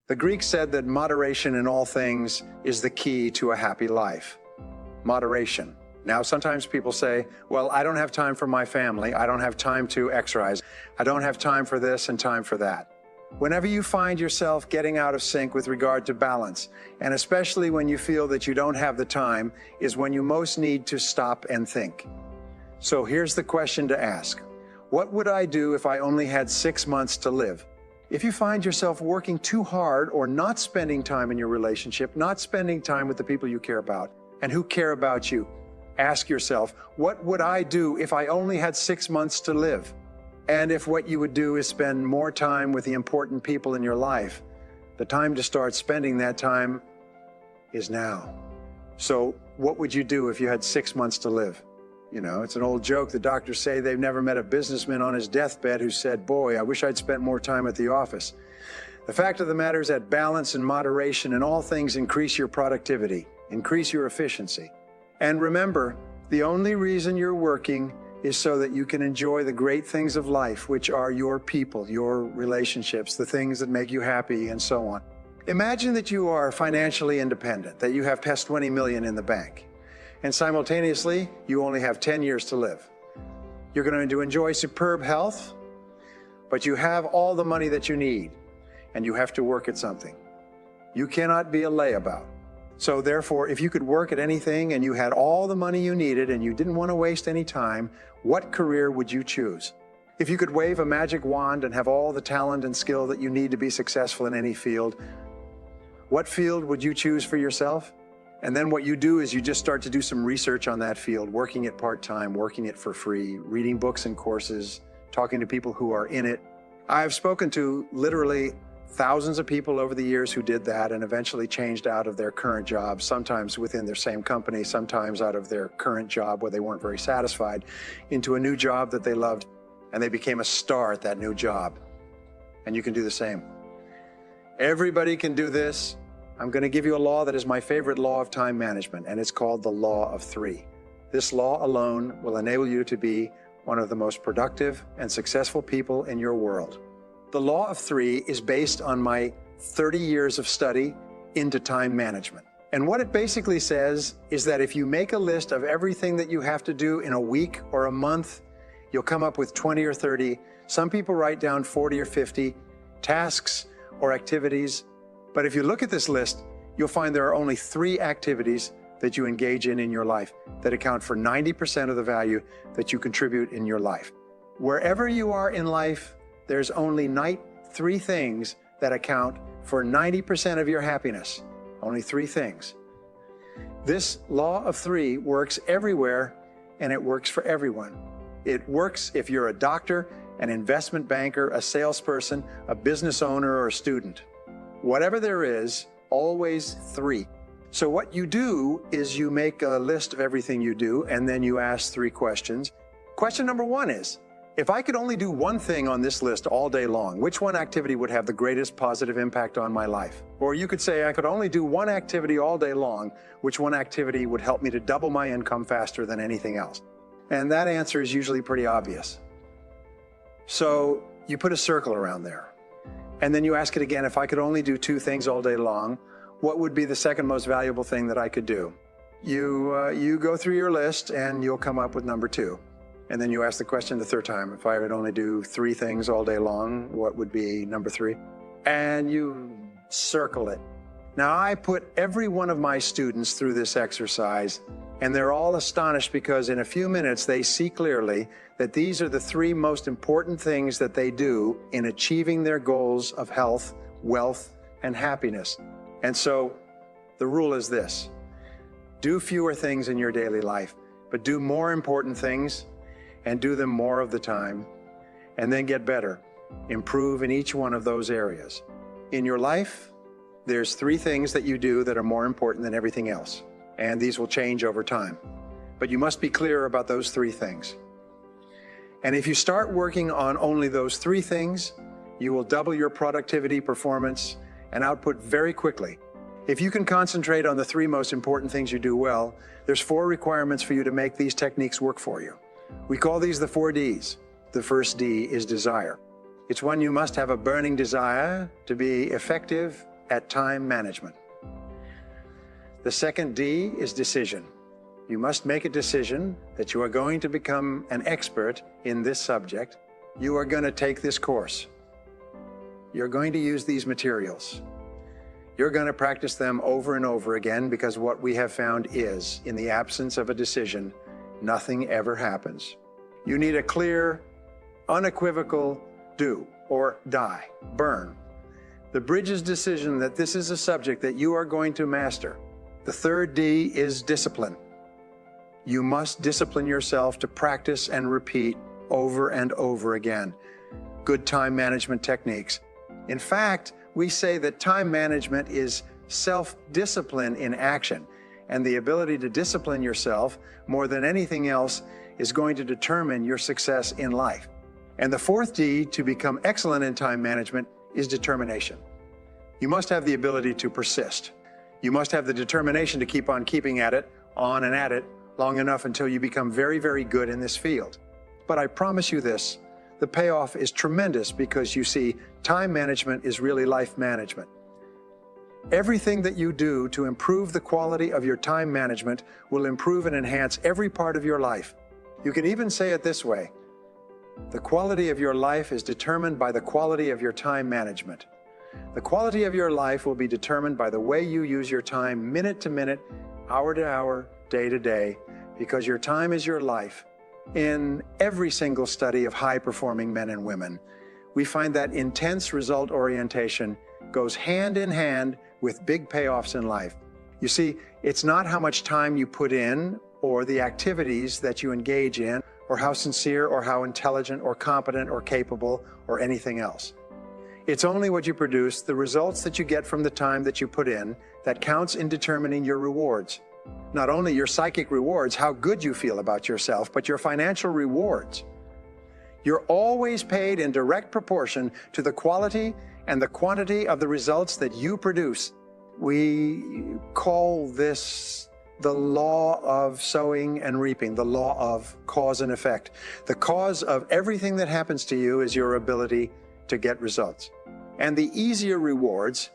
The Greeks said that moderation in all things is the key to a happy life. Moderation. Now, sometimes people say, well, I don't have time for my family. I don't have time to exercise. I don't have time for this and time for that. Whenever you find yourself getting out of sync with regard to balance, and especially when you feel that you don't have the time, is when you most need to stop and think. So here's the question to ask. What would I do if I only had 6 months to live? If you find yourself working too hard or not spending time in your relationship, not spending time with the people you care about and who care about you, ask yourself, what would I do if I only had 6 months to live? And if what you would do is spend more time with the important people in your life, the time to start spending that time is now. So what would you do if you had 6 months to live? You know, it's an old joke. The doctors say they've never met a businessman on his deathbed who said, boy, I wish I'd spent more time at the office. The fact of the matter is that balance and moderation in all things increase your productivity, increase your efficiency. And remember, the only reason you're working is so that you can enjoy the great things of life, which are your people, your relationships, the things that make you happy, and so on. Imagine that you are financially independent, that you have past 20 million in the bank, and simultaneously, you only have 10 years to live. You're going to enjoy superb health, but you have all the money that you need, and you have to work at something. You cannot be a layabout. So therefore, if you could work at anything and you had all the money you needed and you didn't want to waste any time, what career would you choose? If you could wave a magic wand and have all the talent and skill that you need to be successful in any field, what field would you choose for yourself? And then what you do is you just start to do some research on that field, working it part-time, working it for free, reading books and courses, talking to people who are in it. I've spoken to literally thousands of people over the years who did that and eventually changed out of their current job, sometimes within their same company, sometimes out of their current job where they weren't very satisfied, into a new job that they loved, and they became a star at that new job. And you can do the same. Everybody can do this. I'm going to give you a law that is my favorite law of time management, and it's called the law of 3. This law alone will enable you to be one of the most productive and successful people in your world. The law of 3 is based on my 30 years of study into time management. And what it basically says is that if you make a list of everything that you have to do in a week or a month, you'll come up with 20 or 30. Some people write down 40 or 50 tasks or activities. But if you look at this list, you'll find there are only 3 activities that you engage in your life that account for 90% of the value that you contribute in your life. Wherever you are in life, there's only 3 things that account for 90% of your happiness. Only 3 things. This law of 3 works everywhere, and it works for everyone. It works if you're a doctor, an investment banker, a salesperson, a business owner, or a student. Whatever there is, always 3. So what you do is you make a list of everything you do, and then you ask 3 questions. Question number 1 is, if I could only do one thing on this list all day long, which one activity would have the greatest positive impact on my life? Or you could say, I could only do one activity all day long, which one activity would help me to double my income faster than anything else? And that answer is usually pretty obvious. So you put a circle around there. And then you ask it again, if I could only do 2 things all day long, what would be the second most valuable thing that I could do? You go through your list and you'll come up with number 2. And then you ask the question the 3rd time, if I would only do 3 things all day long, what would be number 3? And you circle it. Now, I put every one of my students through this exercise, and they're all astonished because in a few minutes they see clearly that these are the 3 most important things that they do in achieving their goals of health, wealth, and happiness. And so the rule is this: do fewer things in your daily life, but do more important things and do them more of the time, and then get better. Improve in each one of those areas. In your life, there's 3 things that you do that are more important than everything else, and these will change over time. But you must be clear about those 3 things. And if you start working on only those 3 things, you will double your productivity, performance, and output very quickly. If you can concentrate on the 3 most important things you do well, there's 4 requirements for you to make these techniques work for you. We call these the 4 Ds. The first D is desire. It's when you must have a burning desire to be effective, at time management. The second D is decision. You must make a decision that you are going to become an expert in this subject. You are going to take this course. You're going to use these materials. You're going to practice them over and over again, because what we have found is, in the absence of a decision, nothing ever happens. You need a clear, unequivocal do or die, burn. The bridge's decision that this is a subject that you are going to master. The third D is discipline. You must discipline yourself to practice and repeat over and over again good time management techniques. In fact, we say that time management is self-discipline in action, and the ability to discipline yourself more than anything else is going to determine your success in life. And the fourth D to become excellent in time management is determination. You must have the ability to persist. You must have the determination to keep on keeping at it, on and at it, long enough until you become very, very good in this field. But I promise you this, the payoff is tremendous, because you see, time management is really life management. Everything that you do to improve the quality of your time management will improve and enhance every part of your life. You can even say it this way: the quality of your life is determined by the quality of your time management. The quality of your life will be determined by the way you use your time, minute to minute, hour to hour, day to day, because your time is your life. In every single study of high-performing men and women, we find that intense result orientation goes hand in hand with big payoffs in life. You see, it's not how much time you put in or the activities that you engage in, or how sincere or how intelligent or competent or capable or anything else. It's only what you produce, the results that you get from the time that you put in, that counts in determining your rewards. Not only your psychic rewards, how good you feel about yourself, but your financial rewards. You're always paid in direct proportion to the quality and the quantity of the results that you produce. We call this the law of sowing and reaping, the law of cause and effect. The cause of everything that happens to you is your ability to get results. And the easier rewards,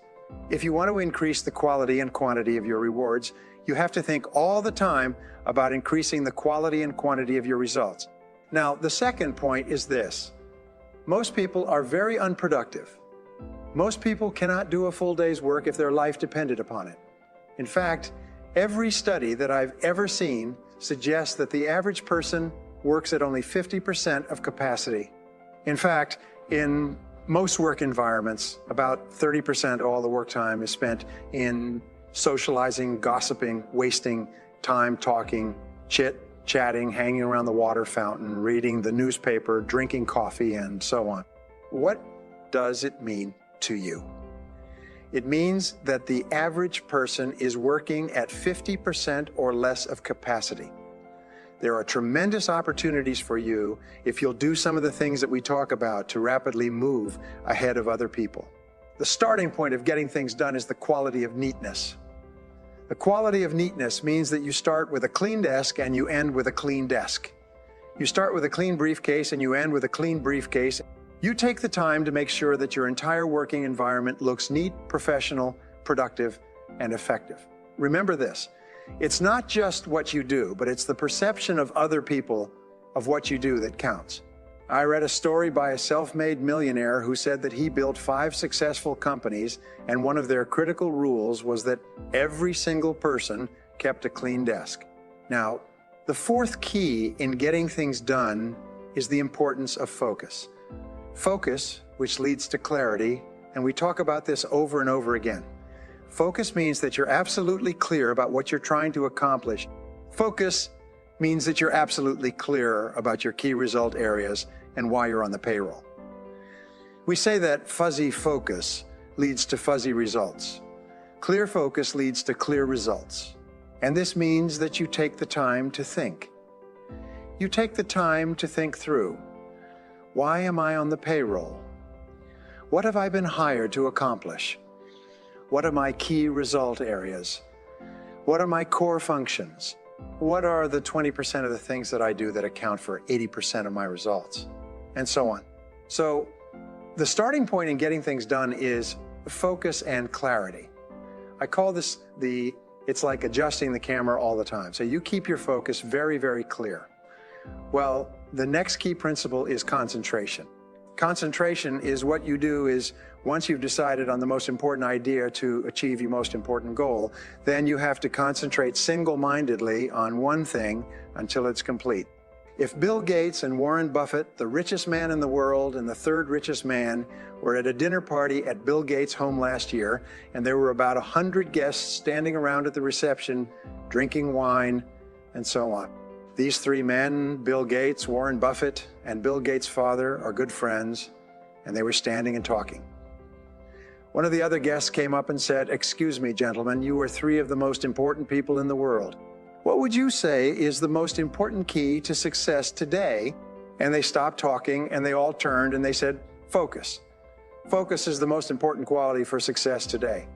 if you want to increase the quality and quantity of your rewards, you have to think all the time about increasing the quality and quantity of your results. Now, the second point is this: most people are very unproductive. Most people cannot do a full day's work if their life depended upon it. In fact, every study that I've ever seen suggests that the average person works at only 50% of capacity. In fact, in most work environments, about 30% of all the work time is spent in socializing, gossiping, wasting time talking, chatting, hanging around the water fountain, reading the newspaper, drinking coffee, and so on. What does it mean to you? It means that the average person is working at 50% or less of capacity. There are tremendous opportunities for you if you'll do some of the things that we talk about to rapidly move ahead of other people. The starting point of getting things done is the quality of neatness. The quality of neatness means that you start with a clean desk and you end with a clean desk. You start with a clean briefcase and you end with a clean briefcase. You take the time to make sure that your entire working environment looks neat, professional, productive, and effective. Remember this: it's not just what you do, but it's the perception of other people of what you do that counts. I read a story by a self-made millionaire who said that he built 5 successful companies, and one of their critical rules was that every single person kept a clean desk. Now, the fourth key in getting things done is the importance of focus. Focus, which leads to clarity, and we talk about this over and over again. Focus means that you're absolutely clear about what you're trying to accomplish. Focus means that you're absolutely clear about your key result areas and why you're on the payroll. We say that fuzzy focus leads to fuzzy results. Clear focus leads to clear results. And this means that you take the time to think. You take the time to think through: why am I on the payroll? What have I been hired to accomplish? What are my key result areas? What are my core functions? What are the 20% of the things that I do that account for 80% of my results? And so on. So the starting point in getting things done is focus and clarity. I call this it's like adjusting the camera all the time. So you keep your focus very, very clear. Well, the next key principle is concentration. Concentration is what you do is once you've decided on the most important idea to achieve your most important goal, then you have to concentrate single-mindedly on one thing until it's complete. If Bill Gates and Warren Buffett, the richest man in the world and the third richest man, were at a dinner party at Bill Gates' home last year, and there were about 100 guests standing around at the reception, drinking wine, and so on. These three men, Bill Gates, Warren Buffett, and Bill Gates' father, are good friends, and they were standing and talking. One of the other guests came up and said, "Excuse me, gentlemen, you are three of the most important people in the world. What would you say is the most important key to success today?" And they stopped talking and they all turned and they said, "Focus. Focus is the most important quality for success today."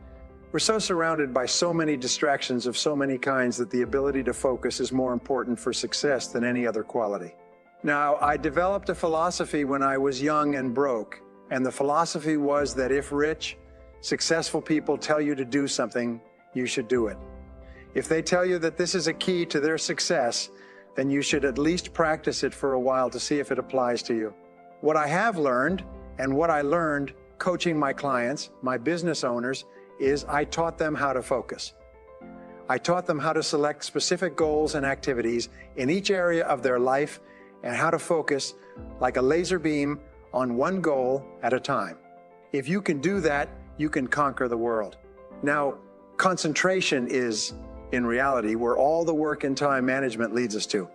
We're so surrounded by so many distractions of so many kinds that the ability to focus is more important for success than any other quality. Now, I developed a philosophy when I was young and broke, and the philosophy was that if rich, successful people tell you to do something, you should do it. If they tell you that this is a key to their success, then you should at least practice it for a while to see if it applies to you. What I have learned, and what I learned coaching my clients, my business owners, is I taught them how to focus. I taught them how to select specific goals and activities in each area of their life and how to focus like a laser beam on one goal at a time. If you can do that, you can conquer the world. Now, concentration is, in reality, where all the work in time management leads us to.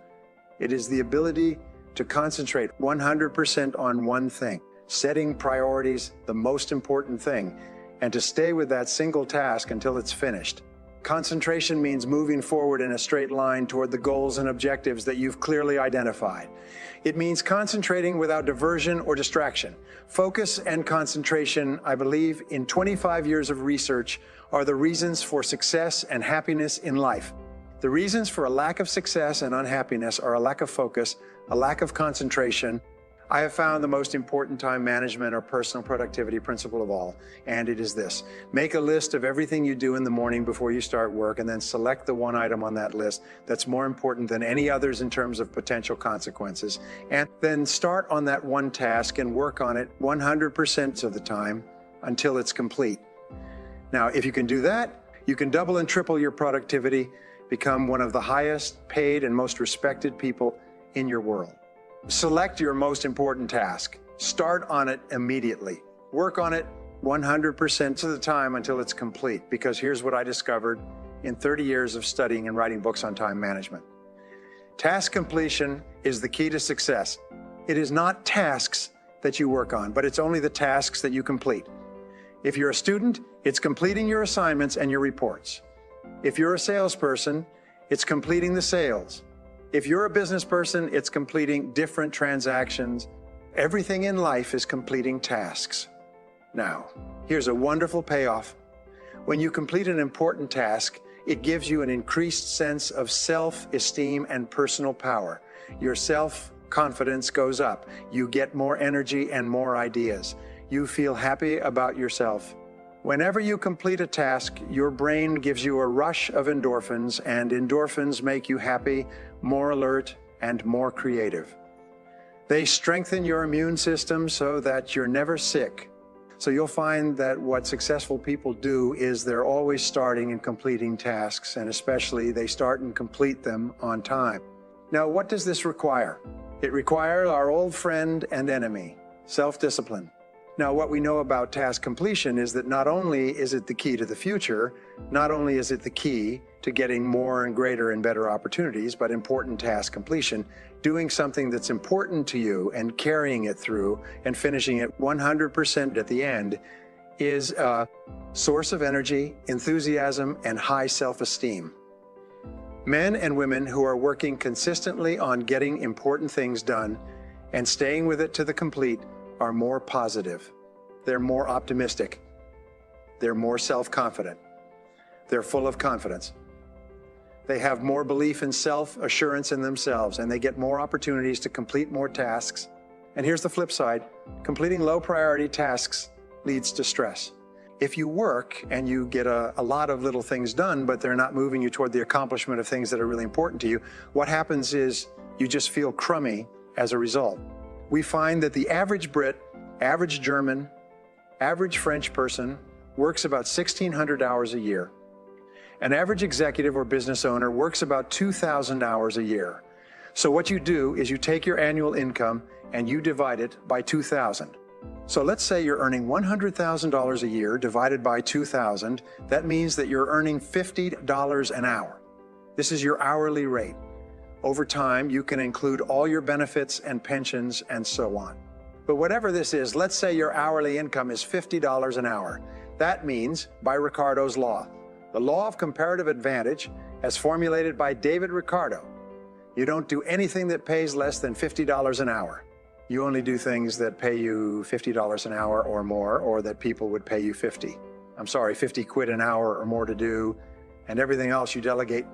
It is the ability to concentrate 100% on one thing, setting priorities, the most important thing, and to stay with that single task until it's finished. Concentration means moving forward in a straight line toward the goals and objectives that you've clearly identified. It means concentrating without diversion or distraction. Focus and concentration, I believe, in 25 years of research, are the reasons for success and happiness in life. The reasons for a lack of success and unhappiness are a lack of focus, a lack of concentration. I have found the most important time management or personal productivity principle of all, and it is this. Make a list of everything you do in the morning before you start work, and then select the one item on that list that's more important than any others in terms of potential consequences. And then start on that one task and work on it 100% of the time until it's complete. Now, if you can do that, you can double and triple your productivity, become one of the highest paid and most respected people in your world. Select your most important task. Start on it immediately. Work on it 100% of the time until it's complete, because here's what I discovered in 30 years of studying and writing books on time management. Task completion is the key to success. It is not tasks that you work on, but it's only the tasks that you complete. If you're a student, it's completing your assignments and your reports. If you're a salesperson, it's completing the sales. If you're a business person, it's completing different transactions. Everything in life is completing tasks. Now, here's a wonderful payoff. When you complete an important task, it gives you an increased sense of self-esteem and personal power. Your self-confidence goes up. You get more energy and more ideas. You feel happy about yourself. Whenever you complete a task, your brain gives you a rush of endorphins, and endorphins make you happy, more alert, and more creative. They strengthen your immune system so that you're never sick. So you'll find that what successful people do is they're always starting and completing tasks, and especially they start and complete them on time. Now, what does this require? It requires our old friend and enemy, self-discipline. Now, what we know about task completion is that not only is it the key to the future, not only is it the key to getting more and greater and better opportunities, but important task completion, doing something that's important to you and carrying it through and finishing it 100% at the end is a source of energy, enthusiasm, and high self-esteem. Men and women who are working consistently on getting important things done and staying with it to the complete are more positive. They're more optimistic. They're more self-confident. They're full of confidence. They have more belief and self-assurance in themselves, and they get more opportunities to complete more tasks. And here's the flip side. Completing low-priority tasks leads to stress. If you work and you get a lot of little things done, but they're not moving you toward the accomplishment of things that are really important to you, what happens is you just feel crummy as a result. We find that the average Brit, average German, average French person works about 1,600 hours a year. An average executive or business owner works about 2,000 hours a year. So what you do is you take your annual income and you divide it by 2,000. So let's say you're earning $100,000 a year divided by 2,000. That means that you're earning $50 an hour. This is your hourly rate. Over time, you can include all your benefits and pensions and so on. But whatever this is, let's say your hourly income is $50 an hour. That means, by Ricardo's law, the law of comparative advantage, as formulated by David Ricardo, you don't do anything that pays less than $50 an hour. You only do things that pay you $50 an hour or more, or that people would pay you 50 quid an hour or more to do, and everything else you delegate.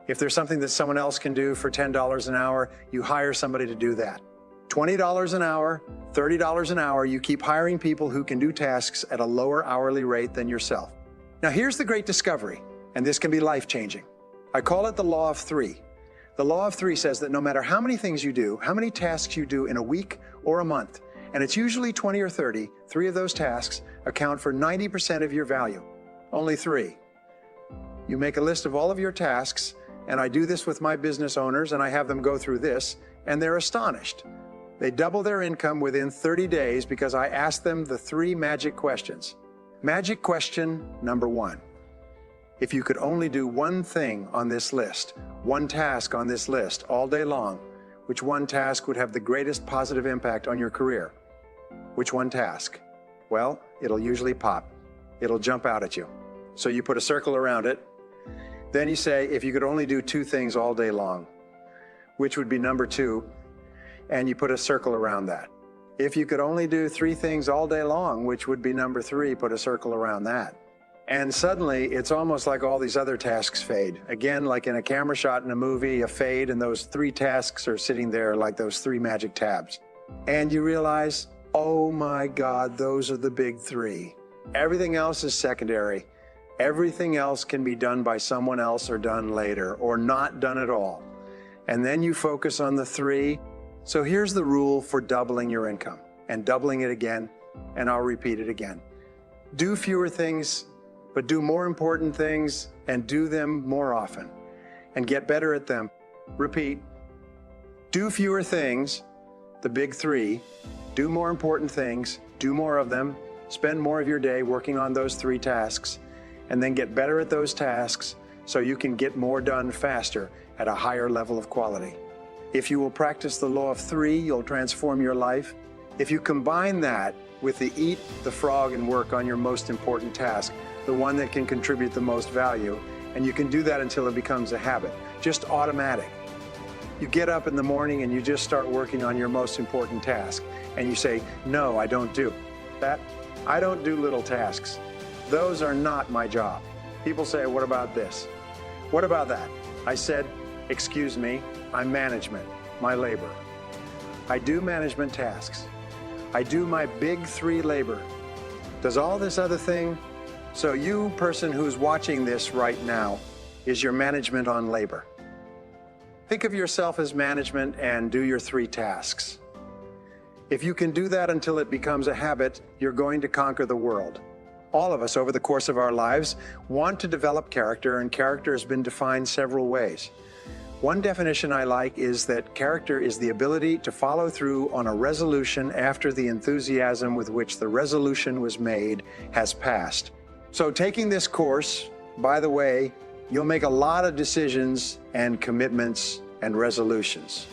If there's something that someone else can do for $10 an hour, you hire somebody to do that. $20 an hour, $30 an hour, you keep hiring people who can do tasks at a lower hourly rate than yourself. Now here's the great discovery, and this can be life-changing. I call it the law of three. The law of three says that no matter how many things you do, how many tasks you do in a week or a month, and it's usually 20 or 30, three of those tasks account for 90% of your value. Only three. You make a list of all of your tasks, and I do this with my business owners, and I have them go through this, and they're astonished. They double their income within 30 days because I ask them the three magic questions. Magic question number one. If you could only do one thing on this list, one task on this list all day long, which one task would have the greatest positive impact on your career? Which one task? Well, it'll usually pop. It'll jump out at you. So you put a circle around it. Then you say, if you could only do two things all day long, which would be number two? And you put a circle around that. If you could only do three things all day long, which would be number three, put a circle around that. And suddenly, it's almost like all these other tasks fade. Again, like in a camera shot in a movie, a fade, and those three tasks are sitting there like those three magic tabs. And you realize, oh my God, those are the big three. Everything else is secondary. Everything else can be done by someone else or done later, or not done at all. And then you focus on the three. So here's the rule for doubling your income, and doubling it again, and I'll repeat it again. Do fewer things, but do more important things, and do them more often, and get better at them. Repeat. Do fewer things, the big three. Do more important things, do more of them, spend more of your day working on those three tasks, and then get better at those tasks so you can get more done faster at a higher level of quality. If you will practice the law of three, you'll transform your life. If you combine that with the eat the frog and work on your most important task, the one that can contribute the most value, and you can do that until it becomes a habit, just automatic. You get up in the morning and you just start working on your most important task, and you say, no, I don't do that. I don't do little tasks. Those are not my job. People say, what about this? What about that? I said, excuse me, I'm management, my labor. I do management tasks. I do my big three labor. Does all this other thing? So you, person who's watching this right now, is your management on labor. Think of yourself as management and do your three tasks. If you can do that until it becomes a habit, you're going to conquer the world. All of us, over the course of our lives, want to develop character, and character has been defined several ways. One definition I like is that character is the ability to follow through on a resolution after the enthusiasm with which the resolution was made has passed. So taking this course, by the way, you'll make a lot of decisions and commitments and resolutions.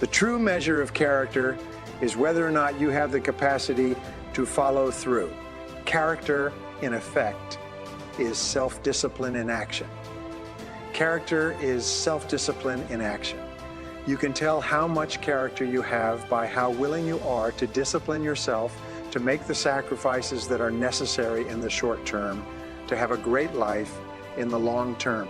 The true measure of character is whether or not you have the capacity to follow through. Character, in effect, is self-discipline in action. Character is self-discipline in action. You can tell how much character you have by how willing you are to discipline yourself to make the sacrifices that are necessary in the short term to have a great life in the long term.